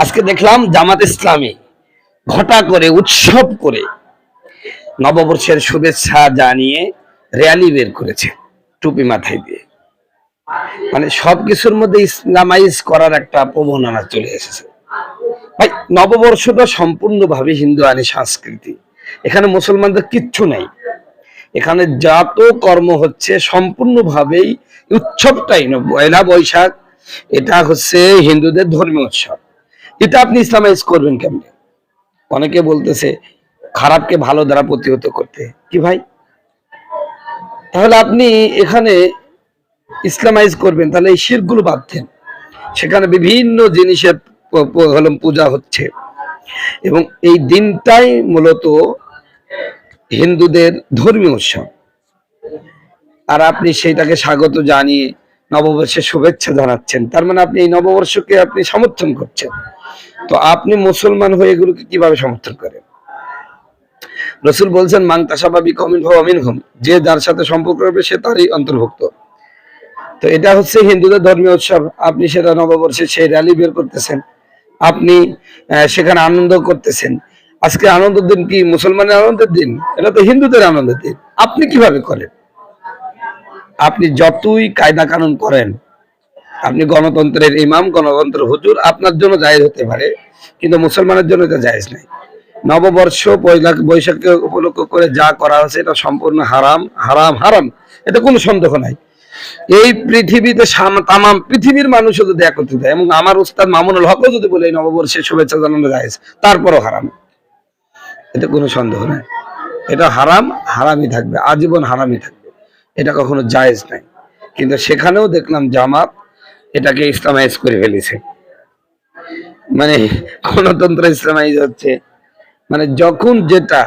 আজকে দেখলাম জামাত ইসলামী ঘটা করে উৎসব করে নববর্ষের শুভেচ্ছা জানিয়ে র্যালি বের করেছে টুপি মাথায় দিয়ে। মানে সবকিছুর মধ্যে ইসলামাইজ করার একটা প্রবণতা চলে এসেছে। ভাই, নববর্ষটা সম্পূর্ণভাবে হিন্দু আইনি সংস্কৃতি, এখানে মুসলমানদের কিচ্ছু নেই। এখানে যত কর্ম হচ্ছে সম্পূর্ণভাবেই উৎসবটাই পয়লা বৈশাখ, এটা হচ্ছে হিন্দুদের ধর্মীয় উৎসব। এটা আপনি ইসলামাইজ করবেন কেমনে? অনেকে বলতেছে খারাপকে ভালো দ্বারা প্রতিহত করতে। কি ভাই, তাহলে আপনি এখানে ইসলামাইজ করবেন, তাহলে এই শিরকগুলো বাদ দেন। সেখানে বিভিন্ন জিনিসের পূজা হচ্ছে এবং এই দিনটাই মূলত হিন্দুদের ধর্মীয় উৎসব, আর আপনি সেইটাকে স্বাগত জানিয়ে নববর্ষের শুভেচ্ছা জানাচ্ছেন। তার মানে আপনি এই নববর্ষকে আপনি সমর্থন করছেন। তো আপনি মুসলমান হয়ে এগুলোকে কিভাবে সমর্থন করেন? রসুল বলছেন, মান তাশাব্বাহা বিকওমিন ফাহুয়া মিনহুম, যে যার সাথে সম্পর্ক করবে সে তারই অন্তর্ভুক্ত। তো এটা হচ্ছে হিন্দুদের ধর্মীয় উৎসব, আপনি সেটা নববর্ষে সেই র্যালি বের করতেছেন, আপনি সেখানে আনন্দ করতেছেন। আজকে আনন্দের দিন কি মুসলমানের আনন্দের দিন? এটা তো হিন্দুদের আনন্দের দিন। আপনি কিভাবে করেন? আপনি যতই কায়দা কানুন করেন, আপনি গণতন্ত্রের ইমাম, গণতন্ত্রের হুজুর, আপনার জন্য জায়েজ হতে পারে, কিন্তু মুসলমানের জন্য এটা জায়েজ নাই। নববর্ষ পয়লা বৈশাখকে উপলক্ষ করে যা করা হচ্ছে এটা সম্পূর্ণ হারাম, হারাম, হারাম। এটা কোনো সন্দেহ নাই। এই পৃথিবীতে তামাম পৃথিবীর মানুষ যদি একত্রিত হয়, এবং আমার উস্তাদ মামুনুল হকও যদি বলে এই নববর্ষের শুভেচ্ছা জানানো জায়েজ, তারপরও হারাম, এটা কোনো সন্দেহ নাই। এটা হারাম, হারামই থাকবে, আজীবন হারামই থাকবে, এটা কখনো জায়েজ নাই। কিন্তু সেখানেও দেখলাম জামাত এটাকে ইসলামাইজ করে ফেলেছে। মানে গণতন্ত্র ইসলামাইজ হচ্ছে, মানে যখন যেটা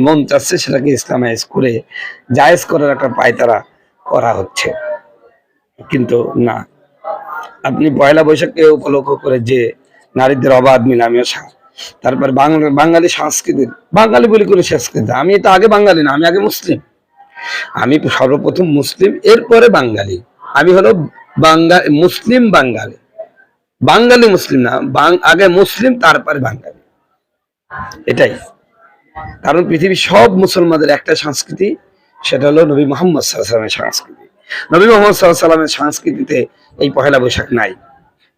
মন চাচ্ছে সেটাকে ইসলামাইজ করে জায়েজ করার একটা পায়তারা করা হচ্ছে। কিন্তু না, আপনি পয়লা বৈশাখকে উপলক্ষ করে যে নারীদের অবাধ মিলামেশা, তারপর বাঙালি সংস্কৃতি, বাঙালি বলি কোনো সংস্কৃতি, আমি তো আগে বাঙালি না, আমি আগে মুসলিম। আমি সর্বপ্রথম মুসলিম, এরপরে বাঙালি। আমি হলো মুসলিম বাঙালি, বাঙালি মুসলিম না, আগে মুসলিম তারপরে বাঙালি। এটাই কারণ পৃথিবীর সব মুসলমানদের একটা সংস্কৃতি, সেটা হলো নবী মুহাম্মদ সাল্লাল্লাহু আলাইহি ওয়াসাল্লামের সংস্কৃতি। নবী মুহাম্মদ সাল্লাল্লাহু আলাইহি ওয়াসাল্লামের সংস্কৃতিতে এই পহেলা বৈশাখ নাই।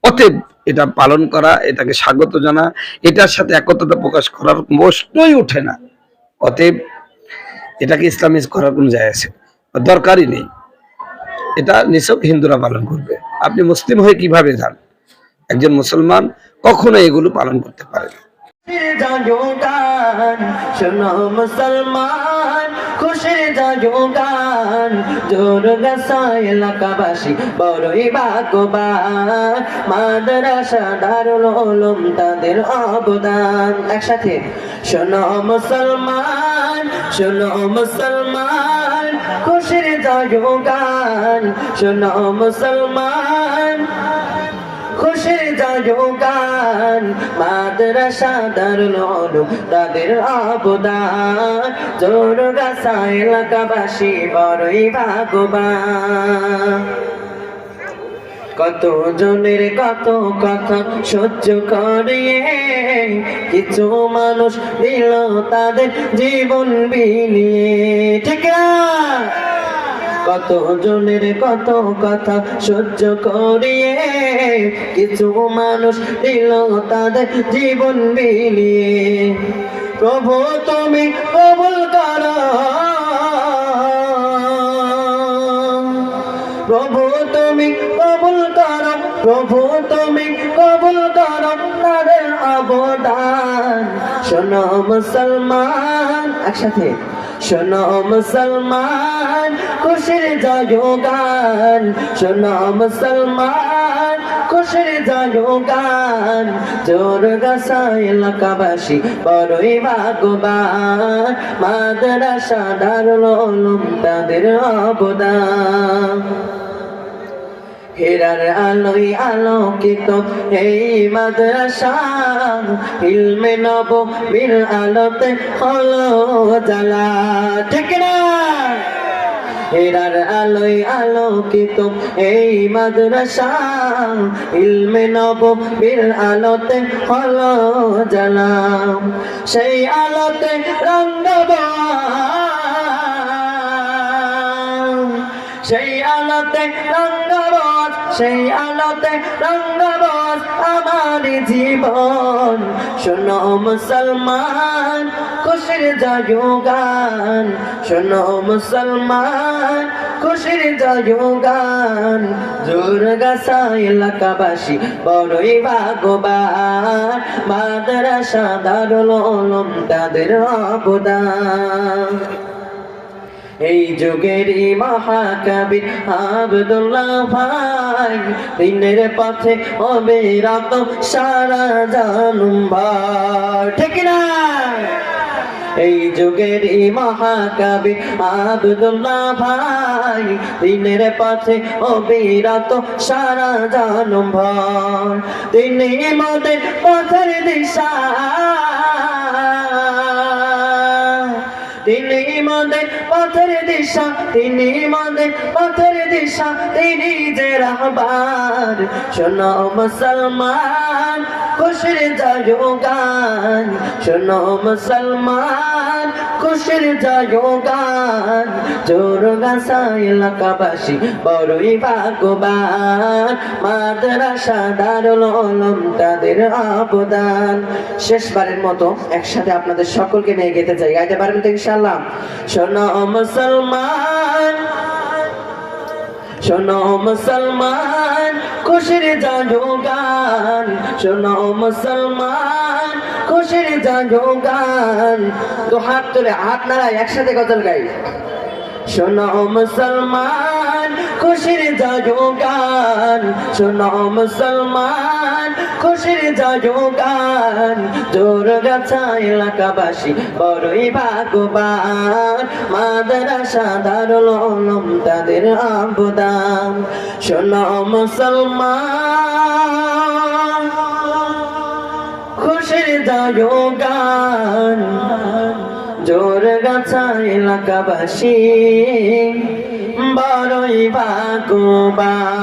অতএব এটা পালন করা, এটাকে স্বাগত জানা, এটার সাথে একত্রতা প্রকাশ করার প্রশ্নই ওঠে না। অতএব এটাকে ইসলামিজ করার কোন জায়গা আছে, দরকারই নেই। এটা নিছক হিন্দুরা পালন করবে। আপনি মুসলিম হয়ে কিভাবে যান? একজন মুসলমান কখনো এগুলো পালন করতে পারে না। শোনো মুসলমান, খুশির জায়গান, দুর্গা এলাকাবাসী বড়ই ভাগ্যবান, মাদ্রাসা দারুল উলুম তাদের অবদান। একসাথে শোনো মুসলমান, শোনো মুসলমান, খুশির জায়গান, শোনো মুসলমান, খুশির জায়গান, মাদ্রাসা দারুল উলুম তাদের অবদান, দুর্গা এলাকাবাসী বড়ই ভাগ্যবান। কত জনের কত কথা সহ্য করিয়ে কিছু মানুষ দিল তাদের জীবন বিলিয়ে, ঠিক না? কত জনের কত কথা সহ্য করিয়ে কিছু মানুষ দিল তাদের জীবন বিলিয়ে। প্রভু তুমি কবুল করো, প্রভু তুমি কবুল করো, প্রভু তুমি কবুল করো তাদের অবদান। শোনো মুসলমান, একসাথে শোনো মুসলমান, খুশির জায়গান, শোনো মুসলমান, খুশির জায়গান, দুর্গা এলাকাবাসী বড়ই ভাগ্যবান, মাদ্রাসা দারুল উলুম তাদের অবদান। হীরার আলোয় আলোকিত এই মাদ্রাসা, ইলমে নববীর আলোতে হলো জালা, ঠিক না? হেরার আলোয় আলোকিত এই মাদ্রাসা ইলমে নববীর আলোতে হলো জানা সেই আলোতে রঙ্গবা সেই আলোতে রঙ্গবাজ সেই আলোতে রঙ্গবাজ আমার জীবন শোনো মুসলমান খুশির জয়গান শোনো মুসলমান খুশির জয়গান জোরগাছা এলাকাবাসী বড়ই ভাগ্যবান মাদ্রাসা দারুল উলুম তাদের অবদান এই যুগেরই মহাকবি আব্দুল্লাহ ভাই দিনের পথে অবিরত সারা জানুম ভাই ঠিক না এই যুগেরই মহাকবি আব্দুল্লাহ ভাই দিনের পথে অবিরত সারা জানুম ভাই তিনি মোদের পথের দিশা তিনি মোদের পথের দিশা তিনি মোদের পথের দিশা তিনি যে রাহবার শোনো মুসলমান খুশির জয়গান শোনো মুসলমান খুশির জয়গান জোরগাছা এলাকাবাসী বড়ই ভাগ্যবান মাদ্রাসা দারুল উলুম তাদের অবদান শেষবারের মতো একসাথে আপনাদের সকলকে নিয়ে গেতে চাই গাইতে পারবেন তো ইনশাআল্লাহ শোনো মুসলমান শোনো মুসলমান খুশির জয়গান শোনো মুসলমান খুশির জয়গান তো হাত তুলে হাত নাড়ায় একসাথে গজল গাই শোনো মুসলমান খুশির জয়গান শোনো মুসলমান খুশির জয়গান জোরগাছা এলাকাবাসী বড়ই ভাগ্যবান মাদ্রাসা দারুল উলুম তাদের অবদান শোনো মুসলমান খুশির জয়গান জোরগাছা এলাকাবাসী বড়ই ভাগ্যবান।